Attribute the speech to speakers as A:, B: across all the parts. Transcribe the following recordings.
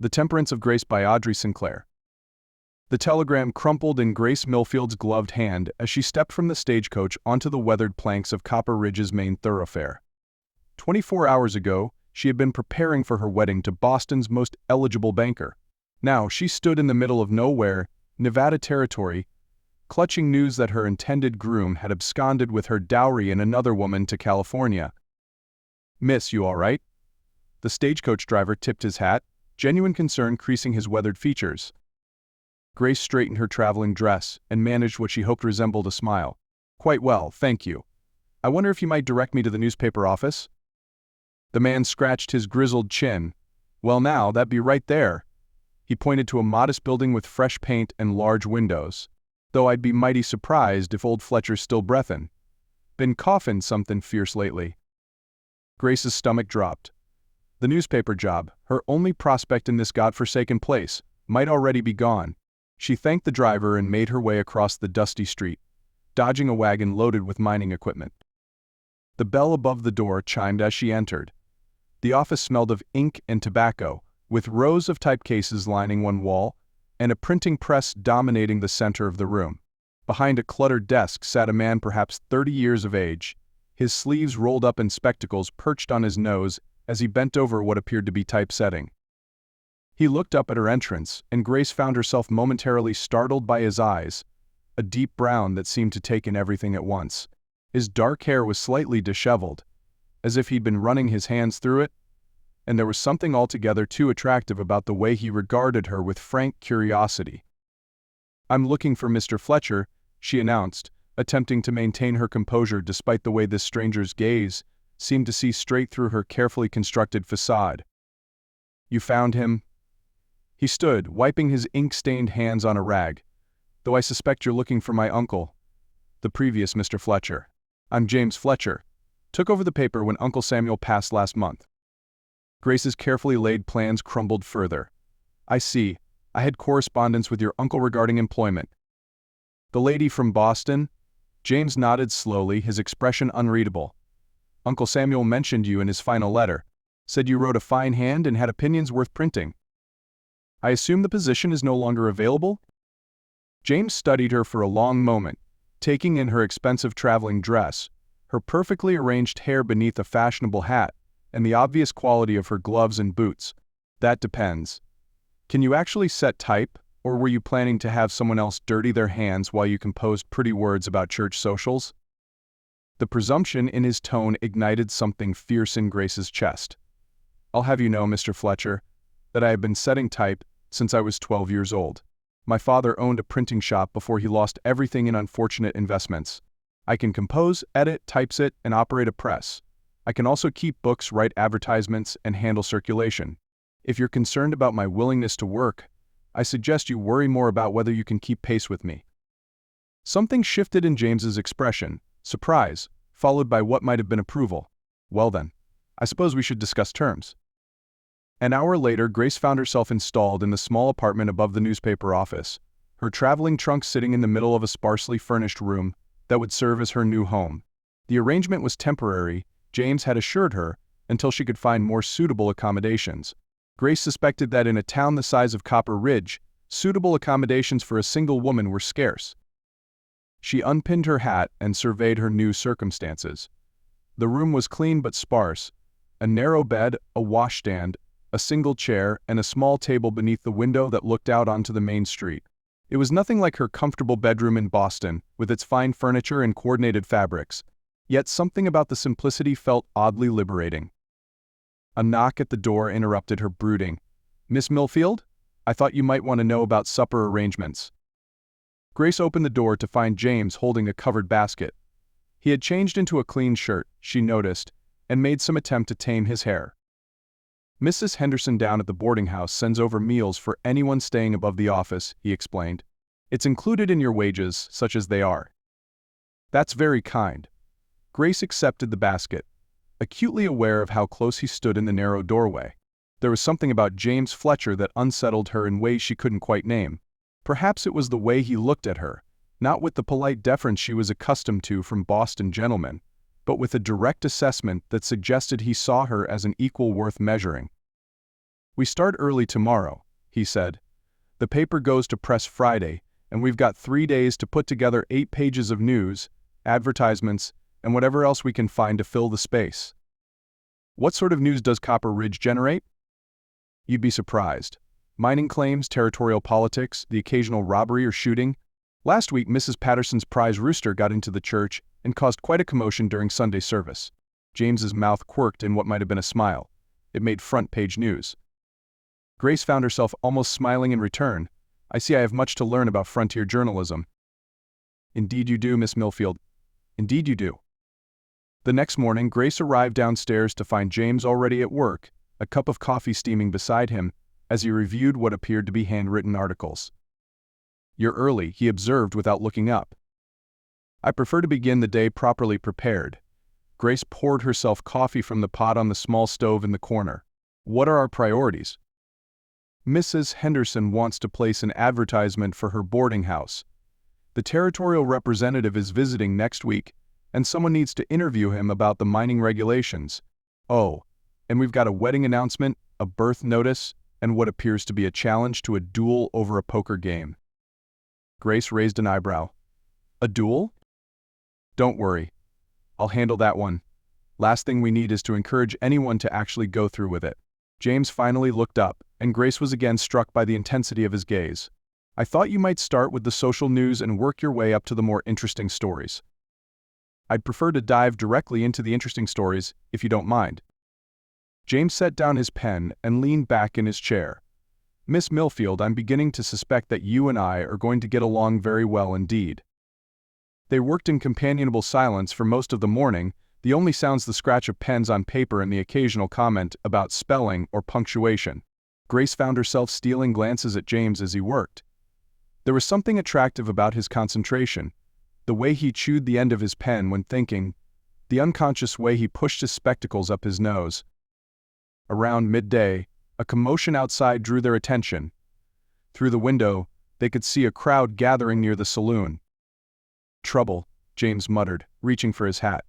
A: The Temperance of Grace by Audrey Sinclair. The telegram crumpled in Grace Millfield's gloved hand as she stepped from the stagecoach onto the weathered planks of Copper Ridge's main thoroughfare. 24 hours ago, she had been preparing for her wedding to Boston's most eligible banker. Now she stood in the middle of nowhere, Nevada territory, clutching news that her intended groom had absconded with her dowry and another woman to California. "Miss, you all right?" The stagecoach driver tipped his hat, genuine concern creasing his weathered features. Grace straightened her traveling dress and managed what she hoped resembled a smile. "Quite well, thank you. I wonder if you might direct me to the newspaper office?" The man scratched his grizzled chin. "Well now, that'd be right there." He pointed to a modest building with fresh paint and large windows. "Though I'd be mighty surprised if old Fletcher's still breathin'. Been coughin' something fierce lately." Grace's stomach dropped. The newspaper job, her only prospect in this godforsaken place, might already be gone. She thanked the driver and made her way across the dusty street, dodging a wagon loaded with mining equipment. The bell above the door chimed as she entered. The office smelled of ink and tobacco, with rows of typecases lining one wall and a printing press dominating the center of the room. Behind a cluttered desk sat a man perhaps 30 years of age, his sleeves rolled up and spectacles perched on his nose as he bent over what appeared to be typesetting. He looked up at her entrance, and Grace found herself momentarily startled by his eyes, a deep brown that seemed to take in everything at once. His dark hair was slightly disheveled, as if he'd been running his hands through it, and there was something altogether too attractive about the way he regarded her with frank curiosity. "I'm looking for Mr. Fletcher," she announced, attempting to maintain her composure despite the way this stranger's gaze seemed to see straight through her carefully constructed facade. "You found him?" He stood, wiping his ink-stained hands on a rag. "Though I suspect you're looking for my uncle, the previous Mr. Fletcher. I'm James Fletcher. Took over the paper when Uncle Samuel passed last month." Grace's carefully laid plans crumbled further. "I see. I had correspondence with your uncle regarding employment." "The lady from Boston?" James nodded slowly, his expression unreadable. "Uncle Samuel mentioned you in his final letter. Said you wrote a fine hand and had opinions worth printing. I assume the position is no longer available?" James studied her for a long moment, taking in her expensive traveling dress, her perfectly arranged hair beneath a fashionable hat, and the obvious quality of her gloves and boots. "That depends. Can you actually set type, or were you planning to have someone else dirty their hands while you composed pretty words about church socials?" The presumption in his tone ignited something fierce in Grace's chest. "I'll have you know, Mr. Fletcher, that I have been setting type since I was 12 years old. My father owned a printing shop before he lost everything in unfortunate investments. I can compose, edit, typeset, and operate a press. I can also keep books, write advertisements, and handle circulation. If you're concerned about my willingness to work, I suggest you worry more about whether you can keep pace with me." Something shifted in James's expression, surprise, followed by what might have been approval. "Well then, I suppose we should discuss terms." An hour later, Grace found herself installed in the small apartment above the newspaper office, her traveling trunk sitting in the middle of a sparsely furnished room that would serve as her new home. The arrangement was temporary, James had assured her, until she could find more suitable accommodations. Grace suspected that in a town the size of Copper Ridge, suitable accommodations for a single woman were scarce. She unpinned her hat and surveyed her new circumstances. The room was clean but sparse: a narrow bed, a washstand, a single chair, and a small table beneath the window that looked out onto the main street. It was nothing like her comfortable bedroom in Boston, with its fine furniture and coordinated fabrics, yet something about the simplicity felt oddly liberating. A knock at the door interrupted her brooding. "Miss Millfield? I thought you might want to know about supper arrangements." Grace opened the door to find James holding a covered basket. He had changed into a clean shirt, she noticed, and made some attempt to tame his hair. "Mrs. Henderson down at the boarding house sends over meals for anyone staying above the office," he explained. "It's included in your wages, such as they are." "That's very kind." Grace accepted the basket, acutely aware of how close he stood in the narrow doorway. There was something about James Fletcher that unsettled her in ways she couldn't quite name. Perhaps it was the way he looked at her, not with the polite deference she was accustomed to from Boston gentlemen, but with a direct assessment that suggested he saw her as an equal worth measuring. "We start early tomorrow," he said. "The paper goes to press Friday, and we've got 3 days to put together 8 pages of news, advertisements, and whatever else we can find to fill the space." "What sort of news does Copper Ridge generate?" You'd be surprised. Mining claims, territorial politics, the occasional robbery or shooting. Last week, Mrs. Patterson's prize rooster got into the church and caused quite a commotion during Sunday service. James's mouth quirked in what might have been a smile. It made front-page news. Grace found herself almost smiling in return. "I see I have much to learn about frontier journalism." "Indeed you do, Miss Millfield. Indeed you do." The next morning, Grace arrived downstairs to find James already at work, a cup of coffee steaming beside him, as he reviewed what appeared to be handwritten articles. "You're early," he observed without looking up. "I prefer to begin the day properly prepared." Grace poured herself coffee from the pot on the small stove in the corner. "What are our priorities?" "Mrs. Henderson wants to place an advertisement for her boarding house. The territorial representative is visiting next week, and someone needs to interview him about the mining regulations. Oh, and we've got a wedding announcement, a birth notice, and what appears to be a challenge to a duel over a poker game." Grace raised an eyebrow. "A duel?" "Don't worry. I'll handle that one. Last thing we need is to encourage anyone to actually go through with it." James finally looked up, and Grace was again struck by the intensity of his gaze. "I thought you might start with the social news and work your way up to the more interesting stories." "I'd prefer to dive directly into the interesting stories, if you don't mind." James set down his pen and leaned back in his chair. "Miss Millfield, I'm beginning to suspect that you and I are going to get along very well indeed." They worked in companionable silence for most of the morning, the only sounds the scratch of pens on paper and the occasional comment about spelling or punctuation. Grace found herself stealing glances at James as he worked. There was something attractive about his concentration, the way he chewed the end of his pen when thinking, the unconscious way he pushed his spectacles up his nose. Around midday, a commotion outside drew their attention. Through the window, they could see a crowd gathering near the saloon. "Trouble," James muttered, reaching for his hat.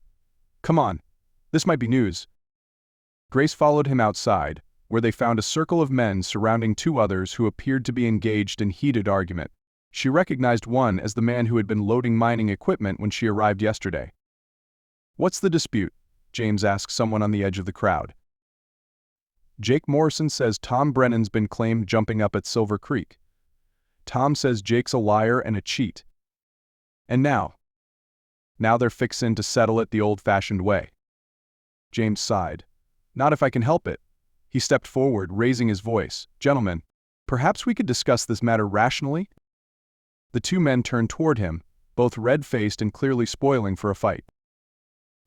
A: "Come on, this might be news." Grace followed him outside, where they found a circle of men surrounding 2 others who appeared to be engaged in heated argument. She recognized one as the man who had been loading mining equipment when she arrived yesterday. "What's the dispute?" James asked someone on the edge of the crowd. "Jake Morrison says Tom Brennan's been claimed jumping up at Silver Creek. Tom says Jake's a liar and a cheat. And now they're fixin' to settle it the old-fashioned way." James sighed. "Not if I can help it." He stepped forward, raising his voice. "Gentlemen, perhaps we could discuss this matter rationally?" The 2 men turned toward him, both red-faced and clearly spoiling for a fight.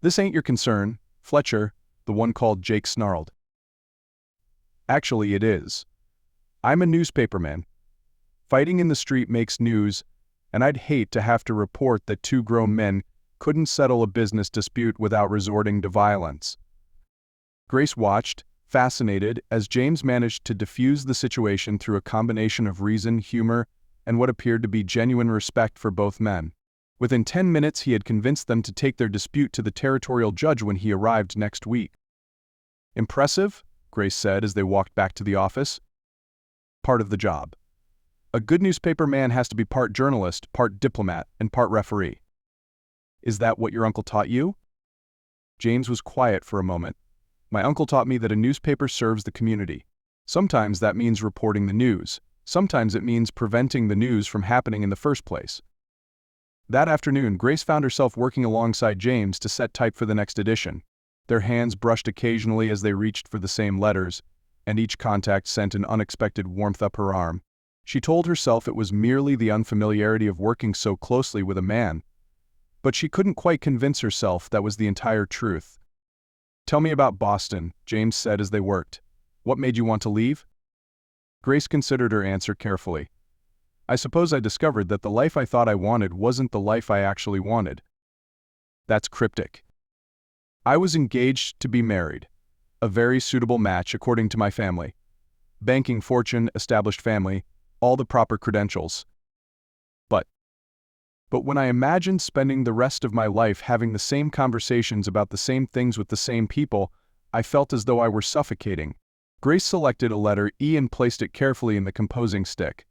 A: "This ain't your concern, Fletcher," the one called Jake snarled. "Actually, it is. I'm a newspaperman. Fighting in the street makes news, and I'd hate to have to report that 2 grown men couldn't settle a business dispute without resorting to violence." Grace watched, fascinated, as James managed to diffuse the situation through a combination of reason, humor, and what appeared to be genuine respect for both men. Within 10 minutes he had convinced them to take their dispute to the territorial judge when he arrived next week. "Impressive," Grace said as they walked back to the office. "Part of the job. A good newspaper man has to be part journalist, part diplomat, and part referee." "Is that what your uncle taught you?" James was quiet for a moment. "My uncle taught me that a newspaper serves the community. Sometimes that means reporting the news. Sometimes it means preventing the news from happening in the first place." That afternoon, Grace found herself working alongside James to set type for the next edition. Their hands brushed occasionally as they reached for the same letters, and each contact sent an unexpected warmth up her arm. She told herself it was merely the unfamiliarity of working so closely with a man. But she couldn't quite convince herself that was the entire truth. "Tell me about Boston," James said as they worked. "What made you want to leave?" Grace considered her answer carefully. "I suppose I discovered that the life I thought I wanted wasn't the life I actually wanted." "That's cryptic." "I was engaged to be married. A very suitable match according to my family. Banking fortune, established family, all the proper credentials. But when I imagined spending the rest of my life having the same conversations about the same things with the same people, I felt as though I were suffocating. Grace selected a letter E and placed it carefully in the composing stick.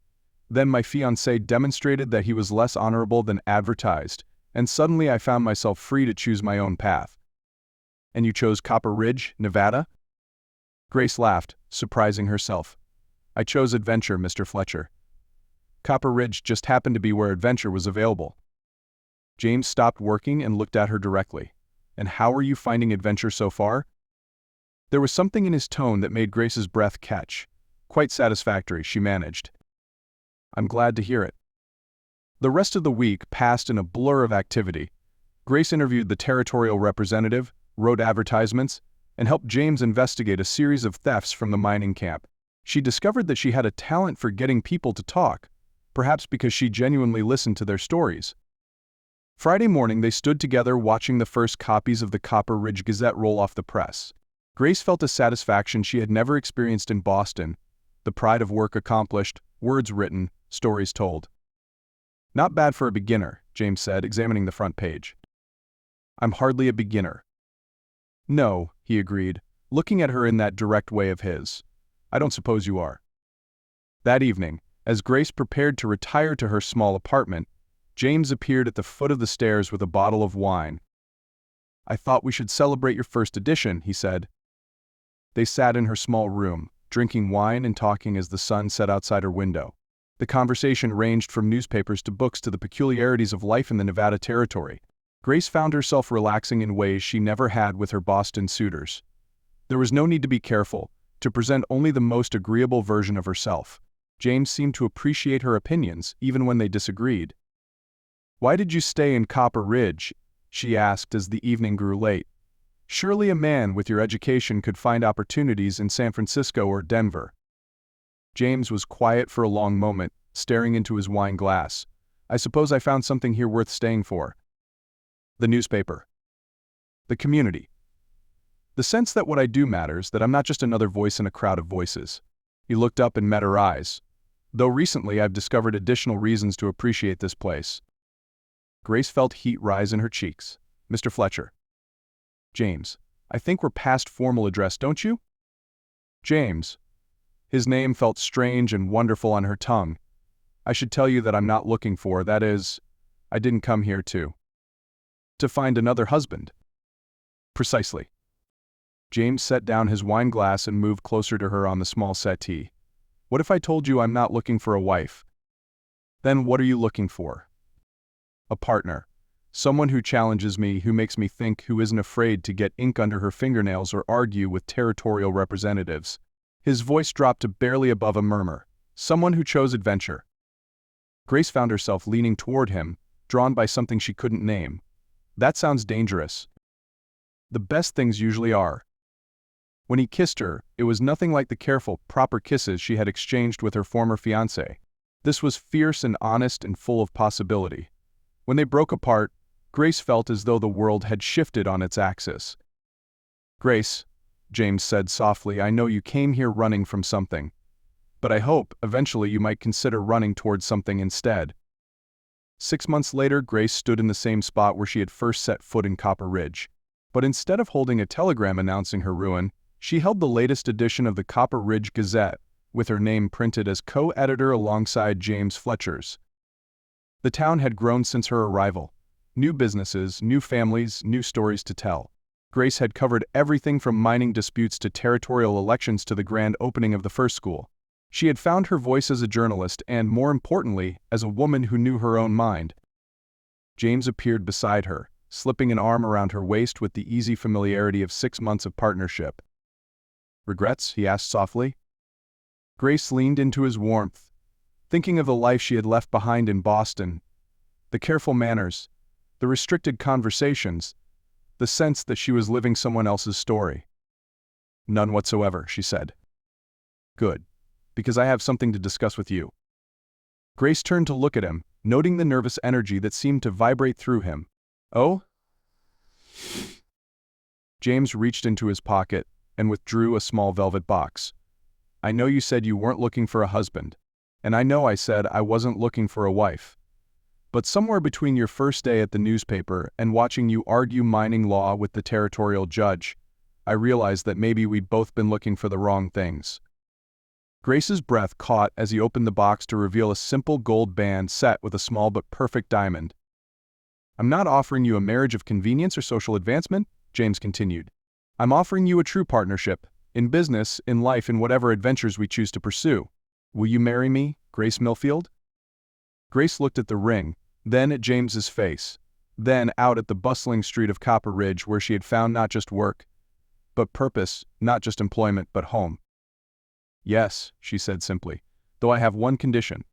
A: Then my fiancé demonstrated that he was less honorable than advertised, and suddenly I found myself free to choose my own path. And you chose Copper Ridge, Nevada? Grace laughed, surprising herself. I chose adventure, Mr. Fletcher. Copper Ridge just happened to be where adventure was available. James stopped working and looked at her directly. And how are you finding adventure so far? There was something in his tone that made Grace's breath catch. Quite satisfactory, she managed. I'm glad to hear it. The rest of the week passed in a blur of activity. Grace interviewed the territorial representative, wrote advertisements, and helped James investigate a series of thefts from the mining camp. She discovered that she had a talent for getting people to talk, perhaps because she genuinely listened to their stories. Friday morning they stood together watching the first copies of the Copper Ridge Gazette roll off the press. Grace felt a satisfaction she had never experienced in Boston, the pride of work accomplished, words written, stories told. Not bad for a beginner, James said, examining the front page. I'm hardly a beginner. No, he agreed, looking at her in that direct way of his. I don't suppose you are. That evening, as Grace prepared to retire to her small apartment, James appeared at the foot of the stairs with a bottle of wine. I thought we should celebrate your first edition, he said. They sat in her small room, drinking wine and talking as the sun set outside her window. The conversation ranged from newspapers to books to the peculiarities of life in the Nevada Territory. Grace found herself relaxing in ways she never had with her Boston suitors. There was no need to be careful, to present only the most agreeable version of herself. James seemed to appreciate her opinions, even when they disagreed. Why did you stay in Copper Ridge? She asked as the evening grew late. Surely a man with your education could find opportunities in San Francisco or Denver. James was quiet for a long moment, staring into his wine glass. I suppose I found something here worth staying for. The newspaper. The community. The sense that what I do matters, that I'm not just another voice in a crowd of voices. He looked up and met her eyes. Though recently I've discovered additional reasons to appreciate this place. Grace felt heat rise in her cheeks. Mr. Fletcher. James. I think we're past formal address, don't you? James. His name felt strange and wonderful on her tongue. I should tell you that I'm not looking for, that is, I didn't come here to find another husband. Precisely. James set down his wine glass and moved closer to her on the small settee. What if I told you I'm not looking for a wife? Then what are you looking for? A partner. Someone who challenges me, who makes me think, who isn't afraid to get ink under her fingernails or argue with territorial representatives. His voice dropped to barely above a murmur. Someone who chose adventure. Grace found herself leaning toward him, drawn by something she couldn't name. That sounds dangerous. The best things usually are. When he kissed her, it was nothing like the careful, proper kisses she had exchanged with her former fiancé. This was fierce and honest and full of possibility. When they broke apart, Grace felt as though the world had shifted on its axis. Grace, James said softly, I know you came here running from something. But I hope, eventually, you might consider running towards something instead. 6 months later, Grace stood in the same spot where she had first set foot in Copper Ridge. But instead of holding a telegram announcing her ruin, she held the latest edition of the Copper Ridge Gazette, with her name printed as co-editor alongside James Fletcher's. The town had grown since her arrival. New businesses, new families, new stories to tell. Grace had covered everything from mining disputes to territorial elections to the grand opening of the first school. She had found her voice as a journalist and, more importantly, as a woman who knew her own mind. James appeared beside her, slipping an arm around her waist with the easy familiarity of 6 months of partnership. Regrets? He asked softly. Grace leaned into his warmth, thinking of the life she had left behind in Boston, the careful manners, the restricted conversations, the sense that she was living someone else's story. None whatsoever, she said. Good, because I have something to discuss with you. Grace turned to look at him, noting the nervous energy that seemed to vibrate through him. Oh? James reached into his pocket and withdrew a small velvet box. I know you said you weren't looking for a husband, and I know I said I wasn't looking for a wife. But somewhere between your first day at the newspaper and watching you argue mining law with the territorial judge, I realized that maybe we'd both been looking for the wrong things. Grace's breath caught as he opened the box to reveal a simple gold band set with a small but perfect diamond. I'm not offering you a marriage of convenience or social advancement, James continued. I'm offering you a true partnership, in business, in life, in whatever adventures we choose to pursue. Will you marry me, Grace Millfield? Grace looked at the ring, then at James's face, then out at the bustling street of Copper Ridge where she had found not just work, but purpose, not just employment, but home. Yes, she said simply, though I have one condition.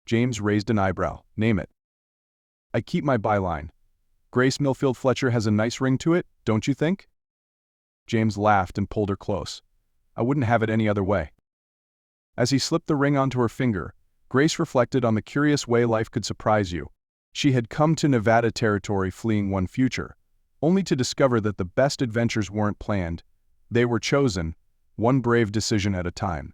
A: James raised an eyebrow. Name it. I keep my byline. Grace Millfield Fletcher has a nice ring to it, don't you think? James laughed and pulled her close. I wouldn't have it any other way. As he slipped the ring onto her finger, Grace reflected on the curious way life could surprise you. She had come to Nevada territory fleeing one future, only to discover that the best adventures weren't planned. They were chosen, one brave decision at a time.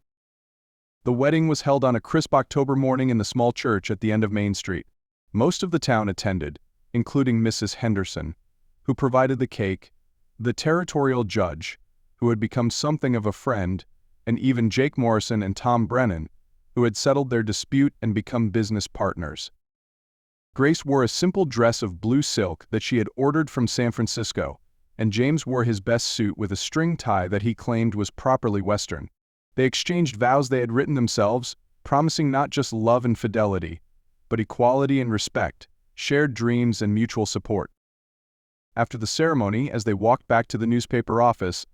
A: The wedding was held on a crisp October morning in the small church at the end of Main Street. Most of the town attended, including Mrs. Henderson, who provided the cake, the territorial judge, who had become something of a friend, and even Jake Morrison and Tom Brennan, who had settled their dispute and become business partners. Grace wore a simple dress of blue silk that she had ordered from San Francisco, and James wore his best suit with a string tie that he claimed was properly Western. They exchanged vows they had written themselves, promising not just love and fidelity, but equality and respect, shared dreams and mutual support. After the ceremony, as they walked back to the newspaper office,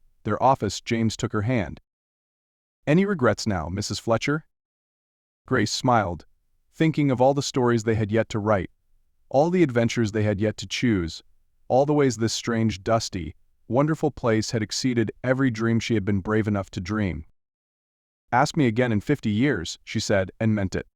A: James took her hand. Any regrets now, Mrs. Fletcher? Grace smiled, thinking of all the stories they had yet to write, all the adventures they had yet to choose, all the ways this strange, dusty, wonderful place had exceeded every dream she had been brave enough to dream. Ask me again in 50 years, she said, and meant it.